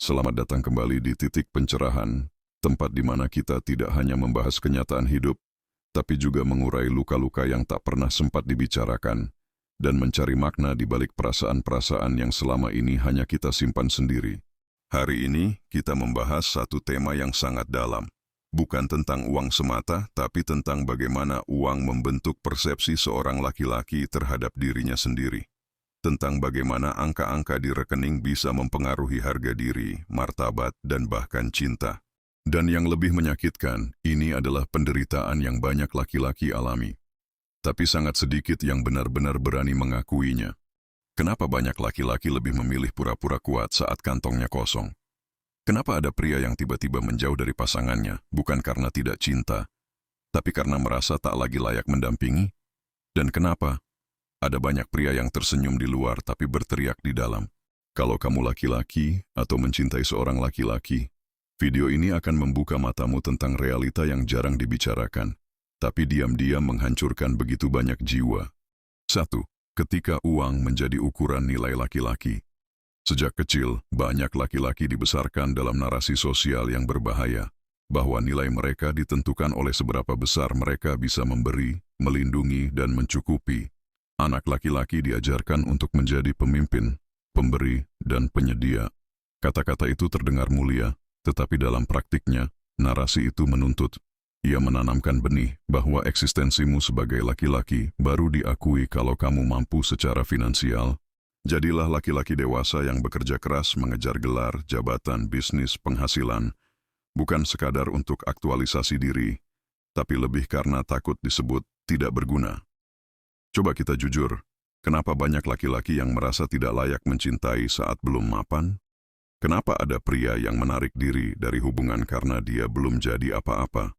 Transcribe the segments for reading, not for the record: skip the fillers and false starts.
Selamat datang kembali di Titik Pencerahan, tempat di mana kita tidak hanya membahas kenyataan hidup, tapi juga mengurai luka-luka yang tak pernah sempat dibicarakan, dan mencari makna di balik perasaan-perasaan yang selama ini hanya kita simpan sendiri. Hari ini, kita membahas satu tema yang sangat dalam. Bukan tentang uang semata, tapi tentang bagaimana uang membentuk persepsi seorang laki-laki terhadap dirinya sendiri. Tentang bagaimana angka-angka di rekening bisa mempengaruhi harga diri, martabat, dan bahkan cinta. Dan yang lebih menyakitkan, ini adalah penderitaan yang banyak laki-laki alami. Tapi sangat sedikit yang benar-benar berani mengakuinya. Kenapa banyak laki-laki lebih memilih pura-pura kuat saat kantongnya kosong? Kenapa ada pria yang tiba-tiba menjauh dari pasangannya, bukan karena tidak cinta, tapi karena merasa tak lagi layak mendampingi? Dan kenapa ada banyak pria yang tersenyum di luar tapi berteriak di dalam? Kalau kamu laki-laki atau mencintai seorang laki-laki, video ini akan membuka matamu tentang realita yang jarang dibicarakan, tapi diam-diam menghancurkan begitu banyak jiwa. 1. Ketika uang menjadi ukuran nilai laki-laki. Sejak kecil, banyak laki-laki dibesarkan dalam narasi sosial yang berbahaya, bahwa nilai mereka ditentukan oleh seberapa besar mereka bisa memberi, melindungi, dan mencukupi. Anak laki-laki diajarkan untuk menjadi pemimpin, pemberi, dan penyedia. Kata-kata itu terdengar mulia, tetapi dalam praktiknya, narasi itu menuntut. Ia menanamkan benih bahwa eksistensimu sebagai laki-laki baru diakui kalau kamu mampu secara finansial. Jadilah laki-laki dewasa yang bekerja keras mengejar gelar, jabatan, bisnis, penghasilan, bukan sekadar untuk aktualisasi diri, tapi lebih karena takut disebut tidak berguna. Coba kita jujur, kenapa banyak laki-laki yang merasa tidak layak mencintai saat belum mapan? Kenapa ada pria yang menarik diri dari hubungan karena dia belum jadi apa-apa?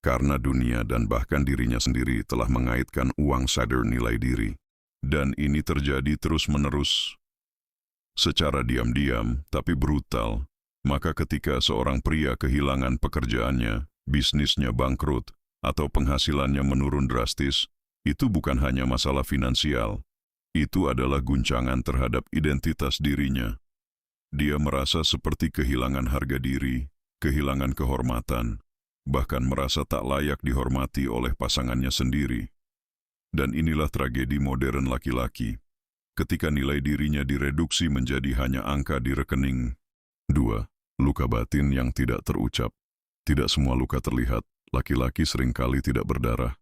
Karena dunia dan bahkan dirinya sendiri telah mengaitkan uang sadar nilai diri. Dan ini terjadi terus-menerus. Secara diam-diam, tapi brutal, maka ketika seorang pria kehilangan pekerjaannya, bisnisnya bangkrut, atau penghasilannya menurun drastis, itu bukan hanya masalah finansial, itu adalah guncangan terhadap identitas dirinya. Dia merasa seperti kehilangan harga diri, kehilangan kehormatan, bahkan merasa tak layak dihormati oleh pasangannya sendiri. Dan inilah tragedi modern laki-laki, ketika nilai dirinya direduksi menjadi hanya angka di rekening. 2. Luka batin yang tidak terucap. Tidak semua luka terlihat, laki-laki seringkali tidak berdarah,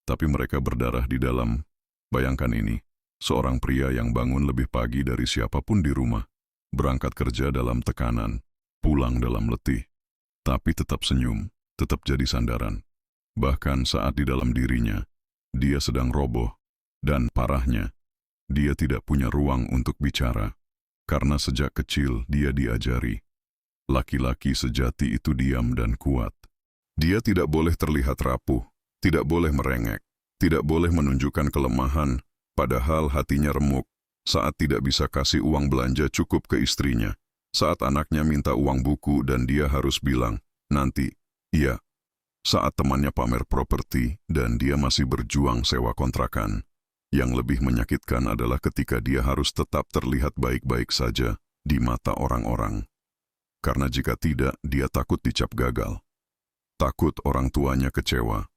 tapi mereka berdarah di dalam. Bayangkan ini, seorang pria yang bangun lebih pagi dari siapapun di rumah, berangkat kerja dalam tekanan, pulang dalam letih, tapi tetap senyum, tetap jadi sandaran. Bahkan saat di dalam dirinya, dia sedang roboh, dan parahnya, dia tidak punya ruang untuk bicara, karena sejak kecil dia diajari. Laki-laki sejati itu diam dan kuat. Dia tidak boleh terlihat rapuh, tidak boleh merengek, tidak boleh menunjukkan kelemahan, padahal hatinya remuk, saat tidak bisa kasih uang belanja cukup ke istrinya, saat anaknya minta uang buku dan dia harus bilang, nanti, iya. Saat temannya pamer properti dan dia masih berjuang sewa kontrakan. Yang lebih menyakitkan adalah ketika dia harus tetap terlihat baik-baik saja di mata orang-orang. Karena jika tidak, dia takut dicap gagal. Takut orang tuanya kecewa.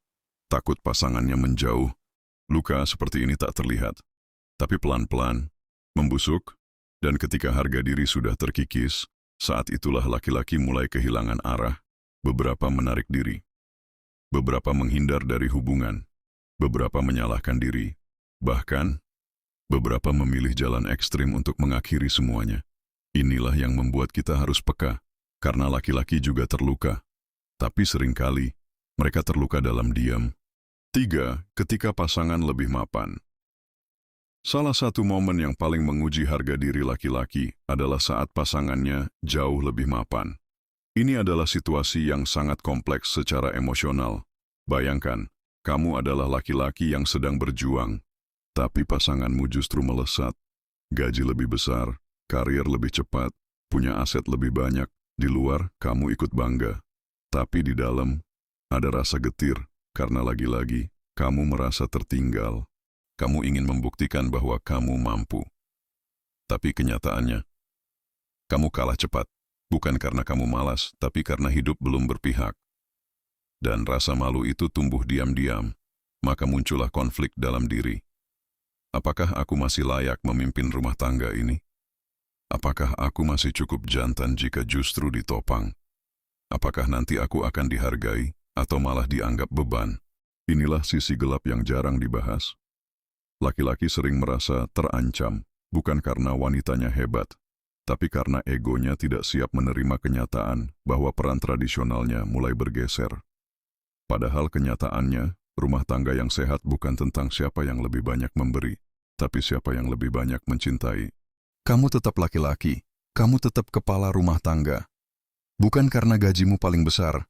Takut pasangannya menjauh. Luka seperti ini tak terlihat, tapi pelan-pelan membusuk, dan ketika harga diri sudah terkikis, saat itulah laki-laki mulai kehilangan arah, beberapa menarik diri. Beberapa menghindar dari hubungan, beberapa menyalahkan diri, bahkan beberapa memilih jalan ekstrim untuk mengakhiri semuanya. Inilah yang membuat kita harus peka, karena laki-laki juga terluka. Tapi seringkali, mereka terluka dalam diam. 3. Ketika pasangan lebih mapan. Salah satu momen yang paling menguji harga diri laki-laki adalah saat pasangannya jauh lebih mapan. Ini adalah situasi yang sangat kompleks secara emosional. Bayangkan, kamu adalah laki-laki yang sedang berjuang, tapi pasanganmu justru melesat. Gaji lebih besar, karir lebih cepat, punya aset lebih banyak. Di luar, kamu ikut bangga. Tapi di dalam, ada rasa getir, karena lagi-lagi, kamu merasa tertinggal. Kamu ingin membuktikan bahwa kamu mampu. Tapi kenyataannya, kamu kalah cepat. Bukan karena kamu malas, tapi karena hidup belum berpihak. Dan rasa malu itu tumbuh diam-diam, maka muncullah konflik dalam diri. Apakah aku masih layak memimpin rumah tangga ini? Apakah aku masih cukup jantan jika justru ditopang? Apakah nanti aku akan dihargai atau malah dianggap beban? Inilah sisi gelap yang jarang dibahas. Laki-laki sering merasa terancam, bukan karena wanitanya hebat, tapi karena egonya tidak siap menerima kenyataan bahwa peran tradisionalnya mulai bergeser. Padahal kenyataannya, rumah tangga yang sehat bukan tentang siapa yang lebih banyak memberi, tapi siapa yang lebih banyak mencintai. Kamu tetap laki-laki, kamu tetap kepala rumah tangga. Bukan karena gajimu paling besar,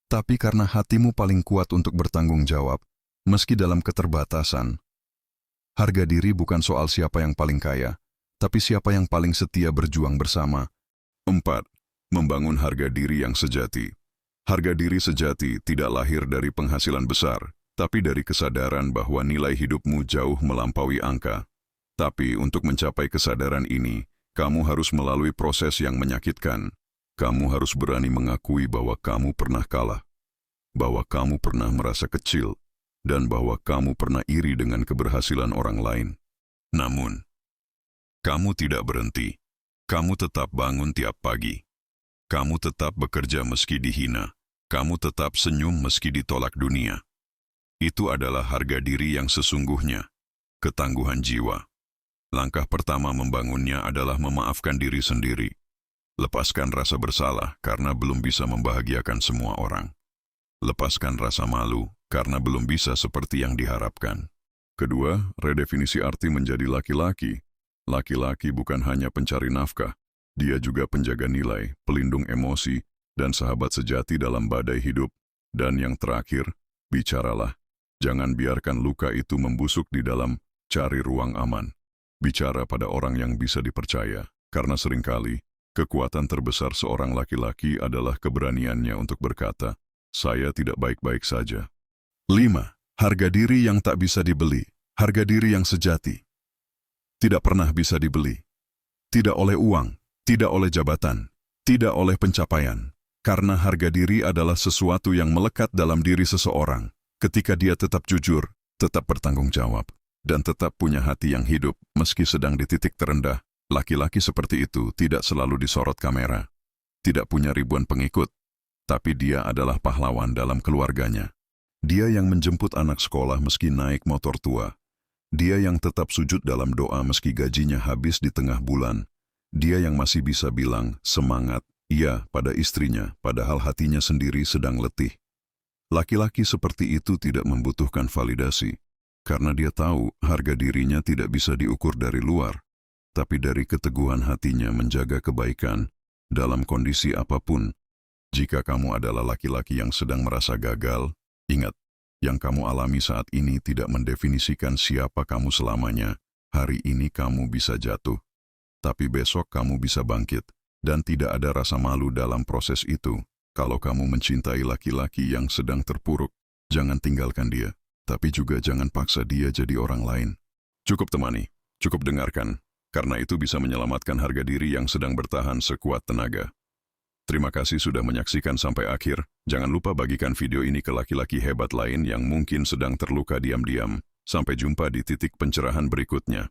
tapi karena hatimu paling kuat untuk bertanggung jawab, meski dalam keterbatasan. Harga diri bukan soal siapa yang paling kaya, tapi siapa yang paling setia berjuang bersama. 4. Membangun harga diri yang sejati. Harga diri sejati tidak lahir dari penghasilan besar, tapi dari kesadaran bahwa nilai hidupmu jauh melampaui angka. Tapi untuk mencapai kesadaran ini, kamu harus melalui proses yang menyakitkan. Kamu harus berani mengakui bahwa kamu pernah kalah, bahwa kamu pernah merasa kecil, dan bahwa kamu pernah iri dengan keberhasilan orang lain. Namun, kamu tidak berhenti. Kamu tetap bangun tiap pagi. Kamu tetap bekerja meski dihina. Kamu tetap senyum meski ditolak dunia. Itu adalah harga diri yang sesungguhnya, ketangguhan jiwa. Langkah pertama membangunnya adalah memaafkan diri sendiri. Lepaskan rasa bersalah karena belum bisa membahagiakan semua orang. Lepaskan rasa malu karena belum bisa seperti yang diharapkan. Kedua, redefinisi arti menjadi laki-laki. Laki-laki bukan hanya pencari nafkah, dia juga penjaga nilai, pelindung emosi, dan sahabat sejati dalam badai hidup. Dan yang terakhir, bicaralah. Jangan biarkan luka itu membusuk di dalam, cari ruang aman. Bicara pada orang yang bisa dipercaya, karena seringkali, kekuatan terbesar seorang laki-laki adalah keberaniannya untuk berkata, saya tidak baik-baik saja. 5. Harga diri yang tak bisa dibeli. Harga diri yang sejati. Tidak pernah bisa dibeli. Tidak oleh uang, tidak oleh jabatan, tidak oleh pencapaian. Karena harga diri adalah sesuatu yang melekat dalam diri seseorang, ketika dia tetap jujur, tetap bertanggung jawab, dan tetap punya hati yang hidup meski sedang di titik terendah. Laki-laki seperti itu tidak selalu disorot kamera, tidak punya ribuan pengikut, tapi dia adalah pahlawan dalam keluarganya. Dia yang menjemput anak sekolah meski naik motor tua. Dia yang tetap sujud dalam doa meski gajinya habis di tengah bulan. Dia yang masih bisa bilang, semangat, iya, pada istrinya, padahal hatinya sendiri sedang letih. Laki-laki seperti itu tidak membutuhkan validasi, karena dia tahu harga dirinya tidak bisa diukur dari luar, tapi dari keteguhan hatinya menjaga kebaikan dalam kondisi apapun. Jika kamu adalah laki-laki yang sedang merasa gagal, ingat, yang kamu alami saat ini tidak mendefinisikan siapa kamu selamanya. Hari ini kamu bisa jatuh, tapi besok kamu bisa bangkit. Dan tidak ada rasa malu dalam proses itu. Kalau kamu mencintai laki-laki yang sedang terpuruk, jangan tinggalkan dia, tapi juga jangan paksa dia jadi orang lain. Cukup temani, cukup dengarkan, karena itu bisa menyelamatkan harga diri yang sedang bertahan sekuat tenaga. Terima kasih sudah menyaksikan sampai akhir. Jangan lupa bagikan video ini ke laki-laki hebat lain yang mungkin sedang terluka diam-diam. Sampai jumpa di titik pencerahan berikutnya.